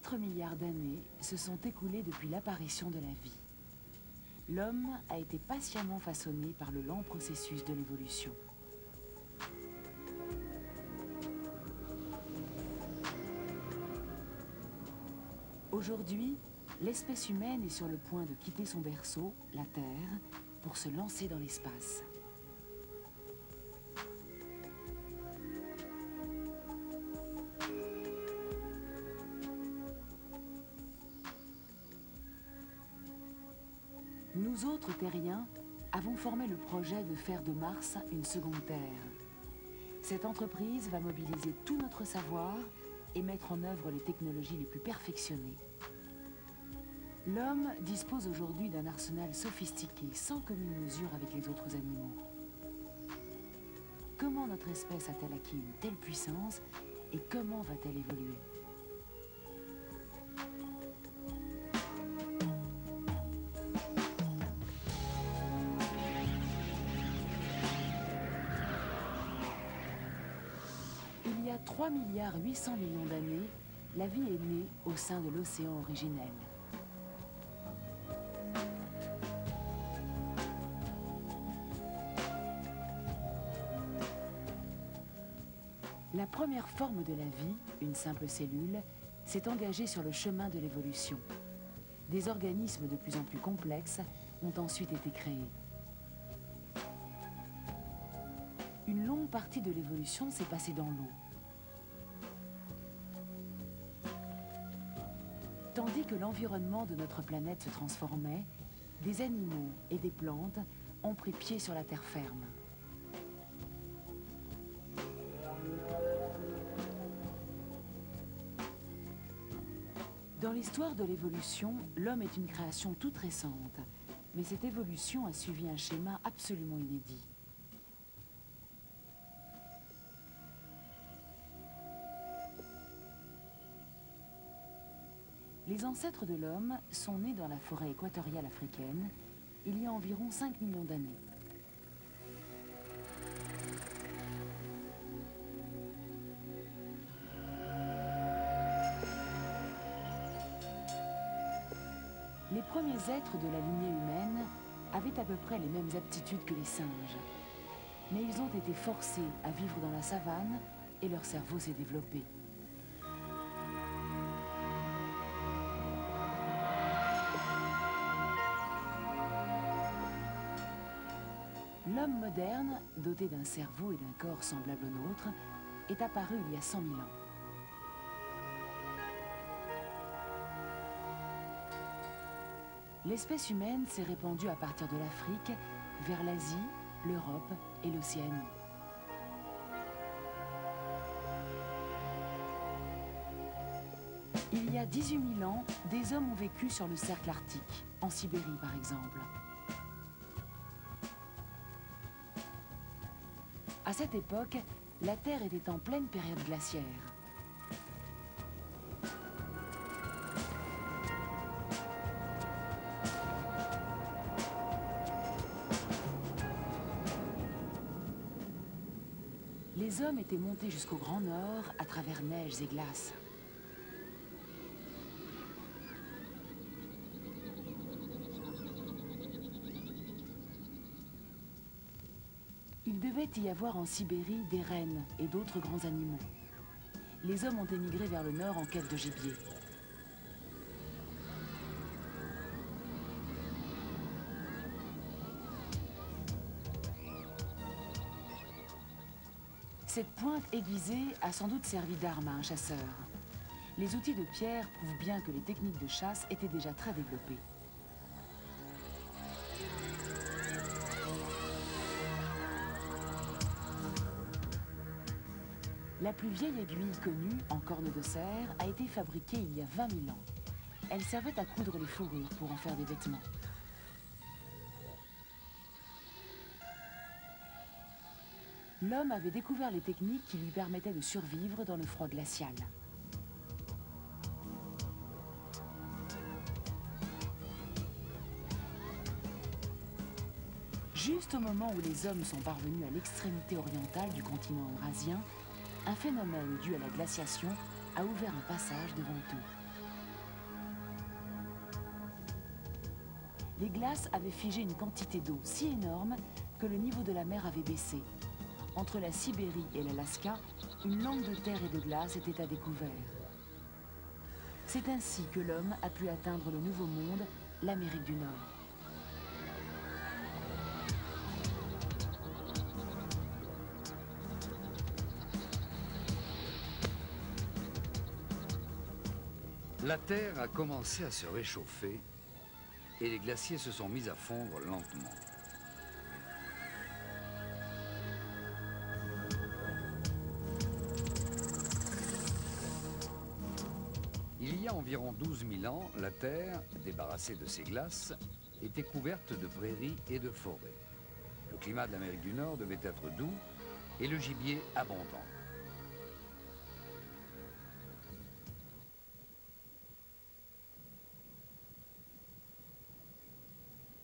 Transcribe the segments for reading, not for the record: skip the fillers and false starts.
4 milliards d'années se sont écoulées depuis l'apparition de la vie. L'homme a été patiemment façonné par le lent processus de l'évolution. Aujourd'hui, l'espèce humaine est sur le point de quitter son berceau, la Terre, pour se lancer dans l'espace. Nous autres terriens avons formé le projet de faire de Mars une seconde Terre. Cette entreprise va mobiliser tout notre savoir et mettre en œuvre les technologies les plus perfectionnées. L'homme dispose aujourd'hui d'un arsenal sophistiqué, sans commune mesure avec les autres animaux. Comment notre espèce a-t-elle acquis une telle puissance et comment va-t-elle évoluer ? Il y a 3 milliards 800 millions d'années, la vie est née au sein de l'océan originel. La première forme de la vie, une simple cellule, s'est engagée sur le chemin de l'évolution. Des organismes de plus en plus complexes ont ensuite été créés. Une longue partie de l'évolution s'est passée dans l'eau. Tandis que l'environnement de notre planète se transformait, des animaux et des plantes ont pris pied sur la terre ferme. Dans l'histoire de l'évolution, l'homme est une création toute récente, mais cette évolution a suivi un schéma absolument inédit. Les ancêtres de l'homme sont nés dans la forêt équatoriale africaine il y a environ 5 millions d'années. Les premiers êtres de la lignée humaine avaient à peu près les mêmes aptitudes que les singes. Mais ils ont été forcés à vivre dans la savane et leur cerveau s'est développé. L'homme moderne, doté d'un cerveau et d'un corps semblable au nôtre, est apparu il y a 100 000 ans. L'espèce humaine s'est répandue à partir de l'Afrique vers l'Asie, l'Europe et l'Océanie. Il y a 18 000 ans, des hommes ont vécu sur le cercle arctique, en Sibérie par exemple. À cette époque, la Terre était en pleine période glaciaire. Les hommes étaient montés jusqu'au Grand Nord à travers neiges et glaces. Il devait y avoir en Sibérie des rennes et d'autres grands animaux. Les hommes ont émigré vers le nord en quête de gibier. Cette pointe aiguisée a sans doute servi d'arme à un chasseur. Les outils de pierre prouvent bien que les techniques de chasse étaient déjà très développées. La plus vieille aiguille connue, en corne de cerf, a été fabriquée il y a 20 000 ans. Elle servait à coudre les fourrures pour en faire des vêtements. L'homme avait découvert les techniques qui lui permettaient de survivre dans le froid glacial. Juste au moment où les hommes sont parvenus à l'extrémité orientale du continent eurasien, un phénomène dû à la glaciation a ouvert un passage devant eux. les glaces avaient figé une quantité d'eau si énorme que le niveau de la mer avait baissé. Entre la Sibérie et l'Alaska, une langue de terre et de glace était à découvert. C'est ainsi que l'homme a pu atteindre le Nouveau Monde, l'Amérique du Nord. La Terre a commencé à se réchauffer et les glaciers se sont mis à fondre lentement. Il y a environ 12 000 ans, la Terre, débarrassée de ses glaces, était couverte de prairies et de forêts. Le climat de l'Amérique du Nord devait être doux et le gibier abondant.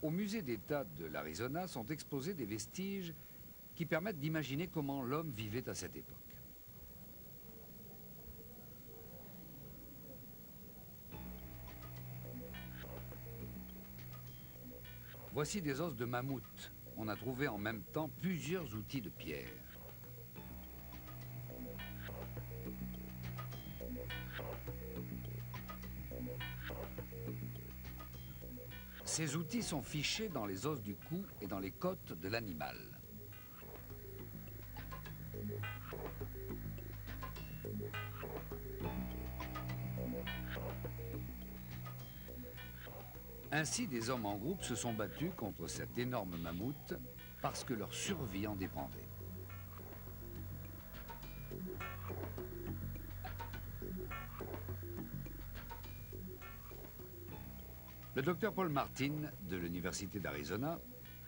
Au musée d'État de l'Arizona sont exposés des vestiges qui permettent d'imaginer comment l'homme vivait à cette époque. Voici des os de mammouth. On a trouvé en même temps plusieurs outils de pierre. Ces outils sont fichés dans les os du cou et dans les côtes de l'animal. Ainsi, des hommes en groupe se sont battus contre cet énorme mammouth parce que leur survie en dépendait. Le docteur Paul Martin de l'Université d'Arizona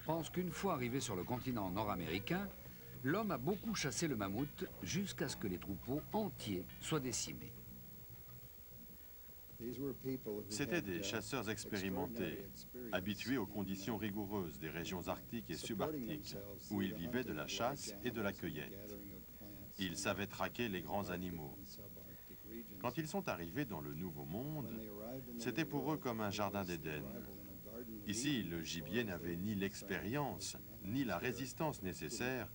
pense qu'une fois arrivé sur le continent nord-américain, l'homme a beaucoup chassé le mammouth jusqu'à ce que les troupeaux entiers soient décimés. C'étaient des chasseurs expérimentés, habitués aux conditions rigoureuses des régions arctiques et subarctiques, où ils vivaient de la chasse et de la cueillette. Ils savaient traquer les grands animaux. Quand ils sont arrivés dans le Nouveau Monde, c'était pour eux comme un jardin d'Éden. Ici, le gibier n'avait ni l'expérience, ni la résistance nécessaire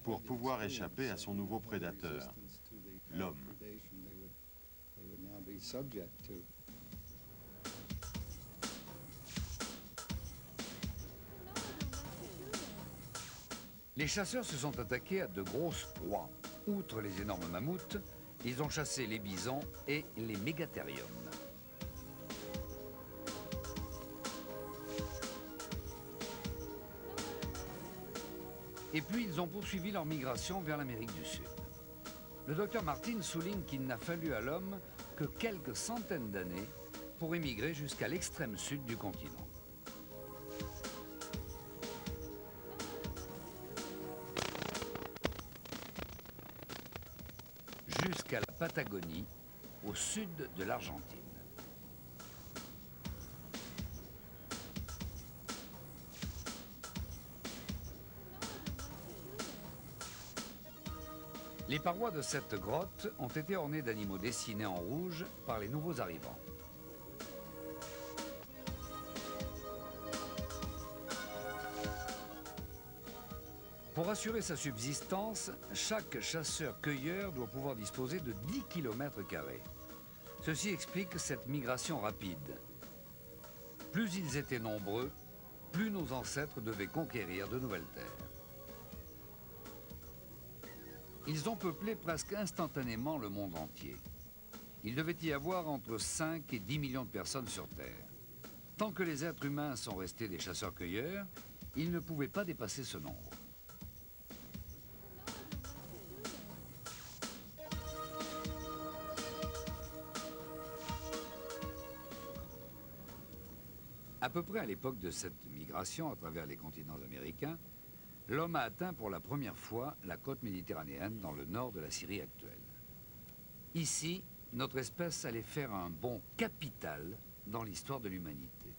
pour pouvoir échapper à son nouveau prédateur, l'homme. Les chasseurs se sont attaqués à de grosses proies. Outre les énormes mammouths, ils ont chassé les bisons et les mégathériums. Et puis ils ont poursuivi leur migration vers l'Amérique du Sud. Le docteur Martin souligne qu'il n'a fallu à l'homme que quelques centaines d'années pour émigrer jusqu'à l'extrême sud du continent. Jusqu'à la Patagonie, au sud de l'Argentine. Les parois de cette grotte ont été ornées d'animaux dessinés en rouge par les nouveaux arrivants. Pour assurer sa subsistance, chaque chasseur-cueilleur doit pouvoir disposer de 10 km². Ceci explique cette migration rapide. Plus ils étaient nombreux, plus nos ancêtres devaient conquérir de nouvelles terres. Ils ont peuplé presque instantanément le monde entier. Il devait y avoir entre 5 et 10 millions de personnes sur Terre. Tant que les êtres humains sont restés des chasseurs-cueilleurs, ils ne pouvaient pas dépasser ce nombre. À peu près à l'époque de cette migration à travers les continents américains, l'homme a atteint pour la première fois la côte méditerranéenne dans le nord de la Syrie actuelle. Ici, notre espèce allait faire un bond capital dans l'histoire de l'humanité.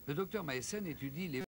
Le docteur Maessen étudie les